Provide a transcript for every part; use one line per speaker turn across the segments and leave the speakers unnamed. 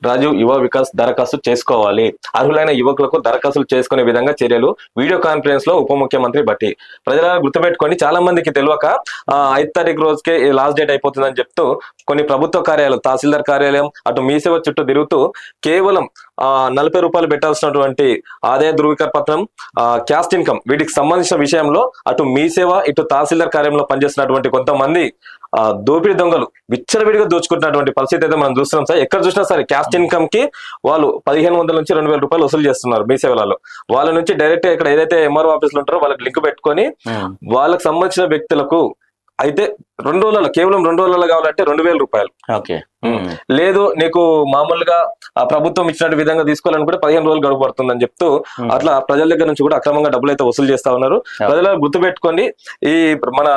రాజు యువ వికాస్ దరఖాస్తు చేసుకోవాలి. అర్హులైన యువకులకు దరఖాస్తులు చేసుకునే విధంగా చర్యలు. వీడియో కాన్ఫరెన్స్ లో ఉప ముఖ్యమంత్రి భట్టి. ప్రజల గుర్తుపెట్టుకొని చాలా మందికి తెలియక 5 తారీఖు రోజుకే లాస్ట్ డేట్ అయిపోతుందని చెప్తూ కొన్ని ప్రభుత్వ కార్యాలయాలు, తహసీల్దార్ కార్యాలయం, అటు మీ సేవ చుట్టూ తిరుగుతూ కేవలం 40 రూపాయలు పెట్టాల్సినటువంటి ఆదాయ ధృవీకరణ పత్రం, క్యాస్ట్ ఇన్కమ్ వీటికి సంబంధించిన విషయంలో అటు మీ సేవ ఇటు తహసీల్దార్ కార్యాలయంలో పనిచేస్తున్నటువంటి కొంతమంది దోపిడీ దొంగలు విచ్చలవిడిగా దోచుకుంటున్నటువంటి పరిస్థితి అయితే మనం చూస్తున్నాం సార్. ఎక్కడ చూసినా సరే క్యాస్ట్ ఇన్కమ్ కి వాళ్ళు 1500 నుంచి 2000 రూపాయలు వసూలు చేస్తున్నారు మీ సేవలలో. వాళ్ళ నుంచి డైరెక్ట్ ఇక్కడ ఏదైతే ఎంఆర్ఓ ఆఫీసులు ఉంటారో వాళ్ళకి లింక్ పెట్టుకొని వాళ్ళకి సంబంధించిన వ్యక్తులకు అయితే 2 రోజులలో, కేవలం 2 రోజులలో కావాలంటే 2000 రూపాయలు. లేదు నీకు మామూలుగా ప్రభుత్వం ఇచ్చిన విధంగా తీసుకోవాలనుకుంటే 15 రోజులు గడువు పడుతుందని చెప్తూ అట్లా ప్రజల దగ్గర నుంచి కూడా అక్రమంగా డబ్బులు అయితే వసూలు చేస్తా ఉన్నారు. ప్రజలు గుర్తుపెట్టుకోండి, ఈ మన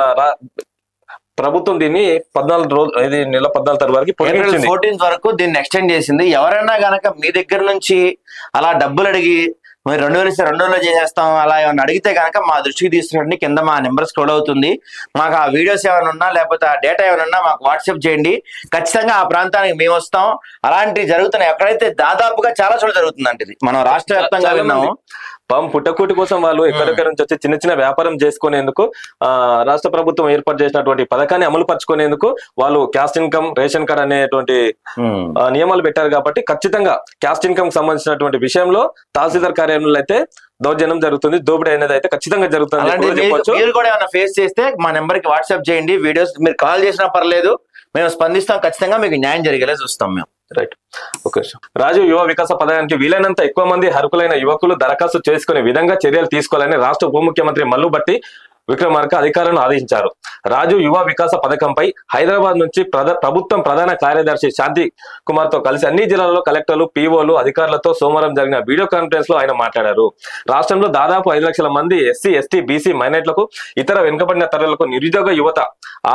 ప్రభుత్వం దీన్ని 14 రోజులు, ఇది నెల 14 తారీఖు వరకు,
April 14 వరకు దీన్ని ఎక్స్టెండ్ చేసింది. ఎవరైనా గనక మీ దగ్గర నుంచి అలా డబ్బులు అడిగి మీరు 2000 ఇస్తే 2000 చేసేస్తాం అలా ఏమైనా అడిగితే కనుక మా దృష్టికి తీసుకురండి. కింద మా నెంబర్ స్క్రోల్ అవుతుంది. మాకు ఆ వీడియోస్ ఏమైనా ఉన్నా లేకపోతే ఆ డేటా ఏమైనా ఉన్నా మాకు వాట్సాప్ చేయండి. ఖచ్చితంగా ఆ ప్రాంతానికి మేము వస్తాం. అలాంటివి జరుగుతున్నాయి. ఎక్కడైతే దాదాపుగా చాలా చోట్ల జరుగుతుందంటే ఇది మనం రాష్ట్ర వ్యాప్తంగా విన్నాము.
పాపం పుట్టకూటి కోసం వాళ్ళు ఎక్కడెక్కడ నుంచి వచ్చి చిన్న చిన్న వ్యాపారం చేసుకునేందుకు రాష్ట్ర ప్రభుత్వం ఏర్పాటు చేసినటువంటి పథకాన్ని అమలు పరుచుకునేందుకు వాళ్ళు క్యాస్ట్ ఇన్కమ్, రేషన్ కార్డ్ అనేటువంటి నియమాలు పెట్టారు. కాబట్టి ఖచ్చితంగా క్యాస్ట్ ఇన్కమ్ సంబంధించినటువంటి విషయంలో తహసీల్దార్ కార్యాలయంలో అయితే దౌర్జన్యం జరుగుతుంది, దోపిడీ అనేది అయితే ఖచ్చితంగా జరుగుతుంది.
మీరు కూడా ఏమైనా ఫేస్ చేస్తే మా నెంబర్ కి వాట్సాప్ చేయండి. వీడియోస్ మీరు కాల్ చేసినా పర్లేదు, మేము స్పందిస్తాం. ఖచ్చితంగా మీకు న్యాయం జరిగేలా చూస్తాం మేము.
Right, okay. రాజు యువ వికాస పథకానికి వీలైనంత ఎక్కువ మంది అర్హులైన యువకులు దరఖాస్తు చేసుకునే విధంగా చర్యలు తీసుకోవాలని రాష్ట్ర ఉప ముఖ్యమంత్రి మల్లు భట్టి విక్రమార్క అధికారులను ఆదేశించారు. రాజు యువ వికాస పథకంపై హైదరాబాద్ నుంచి ప్రభుత్వం ప్రధాన కార్యదర్శి శాంతి కుమార్ తో కలిసి అన్ని జిల్లాల్లో కలెక్టర్లు, పీఓలు, అధికారులతో సోమవారం జరిగిన వీడియో కాన్ఫరెన్స్ లో ఆయన మాట్లాడారు. రాష్ట్రంలో దాదాపు 5 లక్షల మంది ఎస్సీ, ఎస్టీ, బీసీ, మైనార్టీలకు, ఇతర వెనుకబడిన తరగతులకు నిరుద్యోగ యువత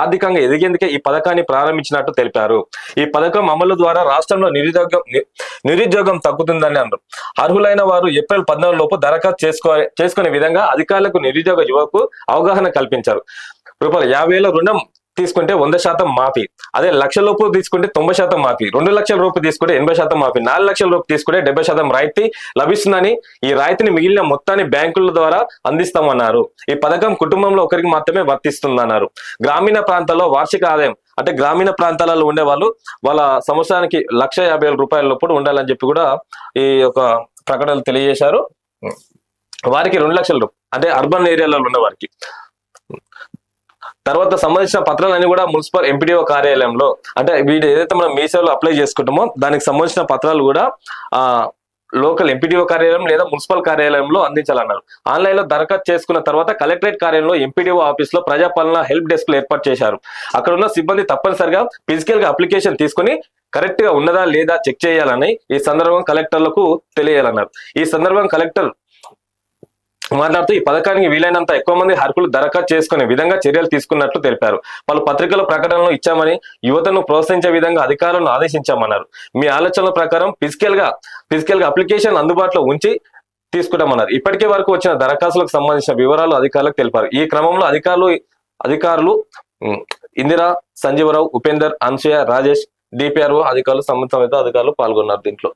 ఆర్థికంగా ఎదిగేందుకే ఈ పథకాన్ని ప్రారంభించినట్టు తెలిపారు. ఈ పథకం అమలు ద్వారా రాష్ట్రంలో నిరుద్యోగం తగ్గుతుందని అన్నారు. అర్హులైన వారు ఏప్రిల్ 14 లోపు దరఖాస్తు చేసుకునే విధంగా అధికారులకు నిరుద్యోగ యువకు అవగాహన కల్పించారు. ₹50,000 రుణం తీసుకుంటే 100% మాఫీ, అదే ₹1,00,000 తీసుకుంటే 90% మాఫీ, ₹2,00,000 తీసుకుంటే 80% మాఫీ, ₹4,00,000 తీసుకుంటే 70% రాయితీ లభిస్తుందని, ఈ రాయితీని మిగిలిన మొత్తాన్ని బ్యాంకుల ద్వారా అందిస్తామన్నారు. ఈ పథకం కుటుంబంలో ఒకరికి మాత్రమే వర్తిస్తుందన్నారు. గ్రామీణ ప్రాంతాల్లో వార్షిక ఆదాయం అంటే గ్రామీణ ప్రాంతాలలో ఉండే వాళ్ళు వాళ్ళ సంవత్సరానికి ₹1,50,000 లోపు ఉండాలని చెప్పి కూడా ఈ యొక్క ప్రకటనలు తెలియజేశారు. వారికి ₹2,00,000 అంటే అర్బన్ ఏరియాలలో ఉన్న వారికి. తర్వాత సంబంధించిన పత్రాలన్నీ కూడా మున్సిపల్ ఎంపీడీఓ కార్యాలయంలో, అంటే వీడు ఏదైతే మనం మీ సేవలో అప్లై చేసుకుంటామో దానికి సంబంధించిన పత్రాలు కూడా లోకల్ ఎంపీడీఓ కార్యాలయం లేదా మున్సిపల్ కార్యాలయంలో అందించాలన్నారు. ఆన్లైన్ లో దరఖాస్తు చేసుకున్న తర్వాత కలెక్టరేట్ కార్యాలయంలో ఎంపీడీఓ ఆఫీస్ లో ప్రజాపాలన హెల్ప్ డెస్క్ ఏర్పాటు చేశారు. అక్కడ ఉన్న సిబ్బంది తప్పనిసరిగా ఫిజికల్ గా అప్లికేషన్ తీసుకుని కరెక్ట్ గా ఉన్నదా లేదా చెక్ చేయాలని ఈ సందర్భంగా కలెక్టర్లకు తెలియాలన్నారు. ఈ సందర్భంగా కలెక్టర్ మాట్లాడుతూ ఈ పథకానికి వీలైనంత ఎక్కువ మంది అర్హులు దరఖాస్తు చేసుకునే విధంగా చర్యలు తీసుకున్నట్లు తెలిపారు. పలు పత్రికల ప్రకటనలు ఇచ్చామని, యువతను ప్రోత్సహించే విధంగా అధికారులను ఆదేశించామన్నారు. మీ ఆలోచనల ప్రకారం ఫిజికల్ గా అప్లికేషన్ అందుబాటులో ఉంచి తీసుకుంటామన్నారు. ఇప్పటికే వరకు వచ్చిన దరఖాస్తులకు సంబంధించిన వివరాలు అధికారులకు తెలిపారు. ఈ క్రమంలో అధికారులు ఇందిరా, సంజీవరావు, ఉపేందర్, అనసూయ, రాజేష్, డిపిఆర్ఓ అధికారులు, సంబంధిత అధికారులు పాల్గొన్నారు దీంట్లో.